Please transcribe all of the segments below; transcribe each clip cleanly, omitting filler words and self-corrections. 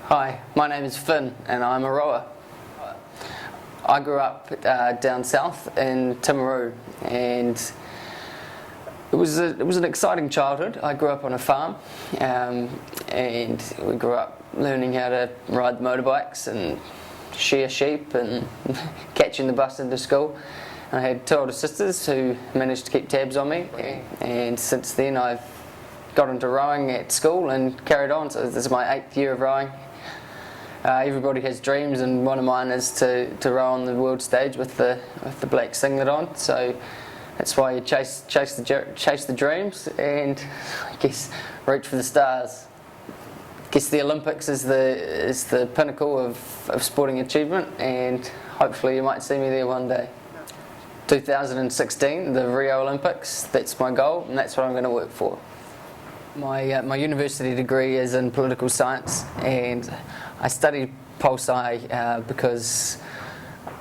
Hi, my name is Finn and I'm a rower. I grew up down south in Timaru, and it was an exciting childhood. I grew up on a farm, and we grew up learning how to ride motorbikes and shear sheep and catching the bus into school. I had two older sisters who managed to keep tabs on me, and since then I've got into rowing at school and carried on. So this is my 8th year of rowing. Everybody has dreams, and one of mine is to row on the world stage with the black singlet on. So that's why you chase the dreams, and I guess reach for the stars. I guess the Olympics is the pinnacle of sporting achievement, and hopefully you might see me there one day. 2016, the Rio Olympics. That's my goal, and that's what I'm going to work for. My university degree is in political science, and I studied pol-sci because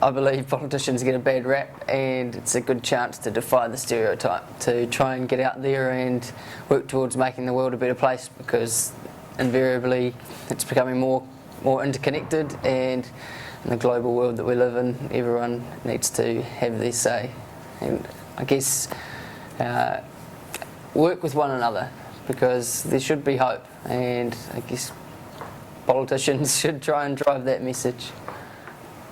I believe politicians get a bad rap, and it's a good chance to defy the stereotype, to try and get out there and work towards making the world a better place, because invariably it's becoming more interconnected, and in the global world that we live in, everyone needs to have their say. And I guess work with one another, because there should be hope, and I guess politicians should try and drive that message.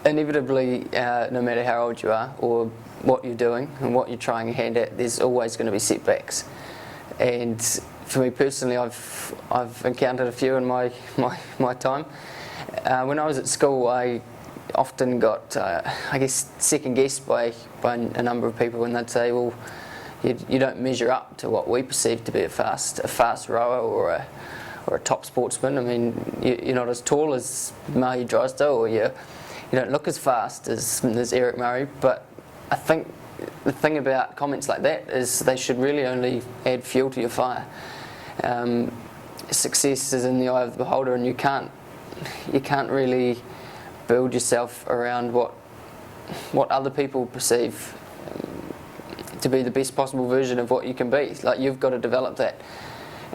Inevitably, no matter how old you are or what you're doing and what you're trying your hand at, there's always going to be setbacks. And for me personally, I've encountered a few in my time. When I was at school, I often got, I guess, second guessed by a number of people, and they'd say, well, you don't measure up to what we perceive to be a fast rower or a top sportsman. I mean, you're not as tall as Mahi Drysdale, or you don't look as fast as Eric Murray. But I think the thing about comments like that is they should really only add fuel to your fire. Success is in the eye of the beholder, and you can't really build yourself around what other people perceive to be the best possible version of what you can be. Like, you've got to develop that.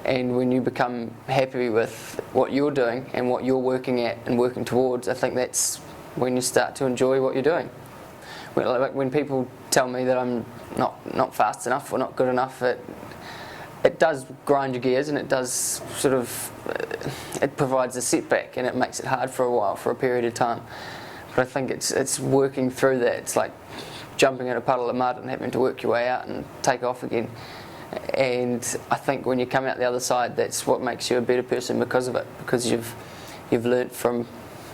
And when you become happy with what you're doing and what you're working at and working towards, I think that's when you start to enjoy what you're doing. When people tell me that I'm not fast enough or not good enough, it does grind your gears, and it does it provides a setback, and it makes it hard for a while, for a period of time. But I think it's working through that. It's like jumping in a puddle of mud and having to work your way out and take off again. And I think when you come out the other side, that's what makes you a better person because of it, because you've learnt from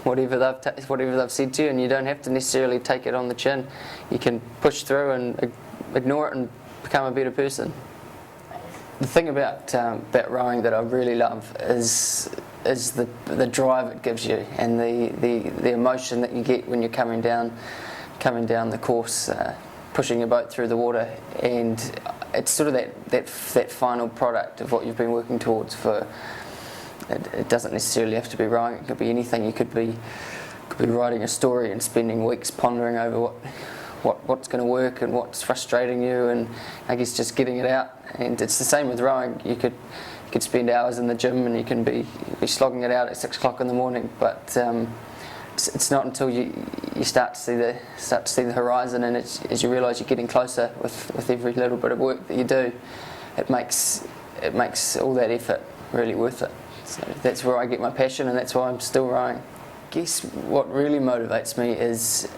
whatever they've said to you, and you don't have to necessarily take it on the chin. You can push through and ignore it and become a better person. The thing about rowing that I really love is the drive it gives you, and the emotion that you get when you're coming down the course, pushing your boat through the water. And it's sort of that final product of what you've been working towards for. It doesn't necessarily have to be rowing. It could be anything. You could be writing a story and spending weeks pondering over what's going to work and what's frustrating you, and I guess just getting it out. And it's the same with rowing. You could spend hours in the gym, and you can be slogging it out at 6 o'clock in the morning, but it's not until you start to see the horizon, and as you realise you're getting closer with every little bit of work that you do, it makes all that effort really worth it. So that's where I get my passion, and that's why I'm still rowing. I guess what really motivates me is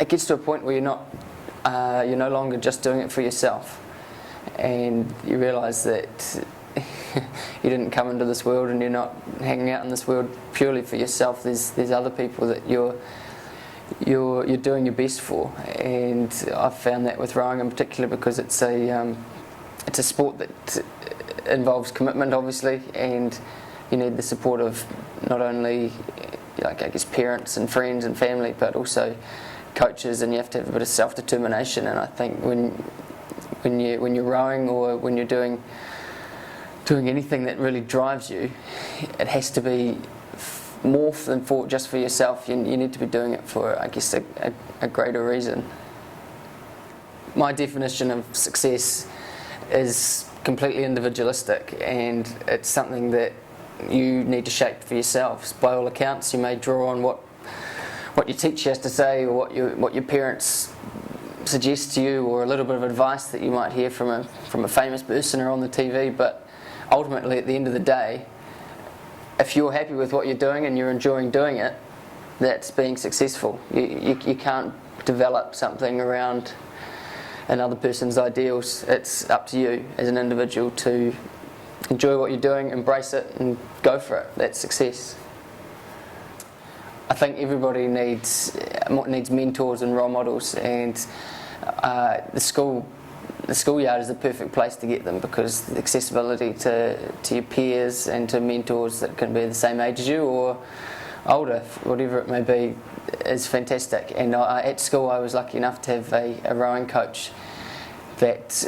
it gets to a point where you're no longer just doing it for yourself, and you realise that you didn't come into this world, and you're not hanging out in this world purely for yourself. There's other people that you're doing your best for, and I've found that with rowing in particular, because it's a sport that involves commitment, obviously, and you need the support of not only, like, I guess, parents and friends and family, but also coaches, and you have to have a bit of self-determination. And I think when you're rowing, or when you're doing anything that really drives you, it has to be more than just for yourself. You need to be doing it for, I guess, a greater reason. My definition of success is completely individualistic, and it's something that you need to shape for yourselves. By all accounts, you may draw on what your teacher has to say, or what your parents suggest to you, or a little bit of advice that you might hear from a famous person or on the TV. But ultimately, at the end of the day, if you're happy with what you're doing and you're enjoying doing it, that's being successful. You can't develop something around another person's ideals. It's up to you as an individual to enjoy what you're doing, embrace it, and go for it. That's success. I think everybody needs mentors and role models, and the schoolyard is the perfect place to get them, because the accessibility to your peers and to mentors that can be the same age as you or older, whatever it may be, is fantastic. And at school I was lucky enough to have a rowing coach that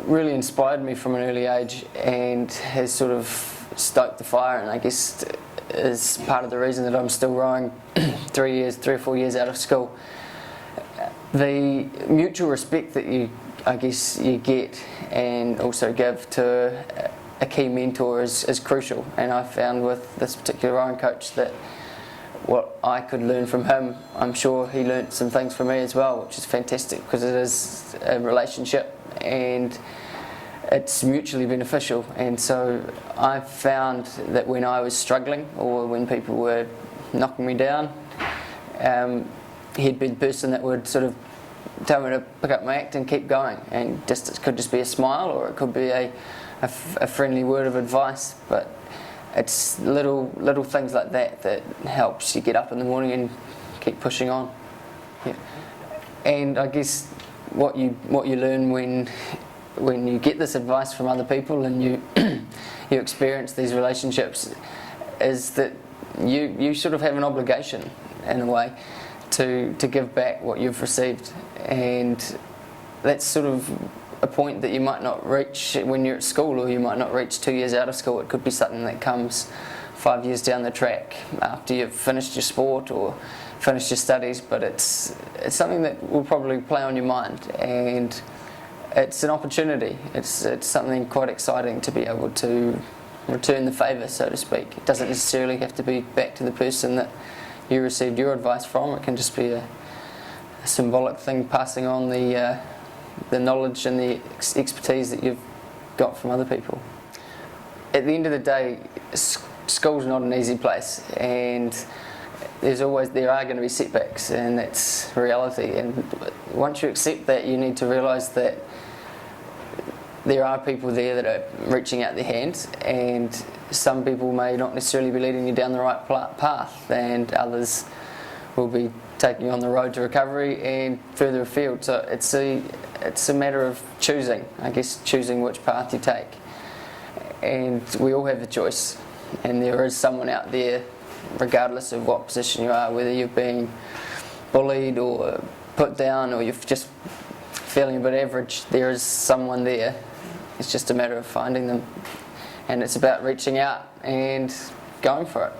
really inspired me from an early age, and has sort of stoked the fire, and I guess is part of the reason that I'm still rowing 3 or 4 years out of school. The mutual respect that you get and also give to a key mentor is crucial, and I found with this particular rowing coach that what I could learn from him, I'm sure he learnt some things from me as well, which is fantastic, because it is a relationship and it's mutually beneficial. And so I found that when I was struggling, or when people were knocking me down, he'd be the person that would sort of tell me to pick up my act and keep going. And it could just be a smile, or it could be a friendly word of advice. But it's little things like that helps you get up in the morning and keep pushing on. Yeah. And I guess what you learn when you get this advice from other people and you you experience these relationships is that you sort of have an obligation in a way to give back what you've received, and that's sort of a point that you might not reach when you're at school, or you might not reach 2 years out of school. It could be something that comes 5 years down the track after you've finished your sport or finished your studies, but it's something that will probably play on your mind, and it's an opportunity. It's something quite exciting to be able to return the favour, so to speak. It doesn't necessarily have to be back to the person that you received your advice from. It can just be a symbolic thing, passing on the knowledge and the expertise that you've got from other people. At the end of the day, school's not an easy place, and there are going to be setbacks, and that's reality. And once you accept that, you need to realise that there are people there that are reaching out their hands, and some people may not necessarily be leading you down the right path, and others will be taking you on the road to recovery and further afield. So it's a matter of choosing, I guess, choosing which path you take. And we all have a choice, and there is someone out there, regardless of what position you are, whether you're being bullied or put down, or you're just feeling a bit average, there is someone there. It's just a matter of finding them, and it's about reaching out and going for it.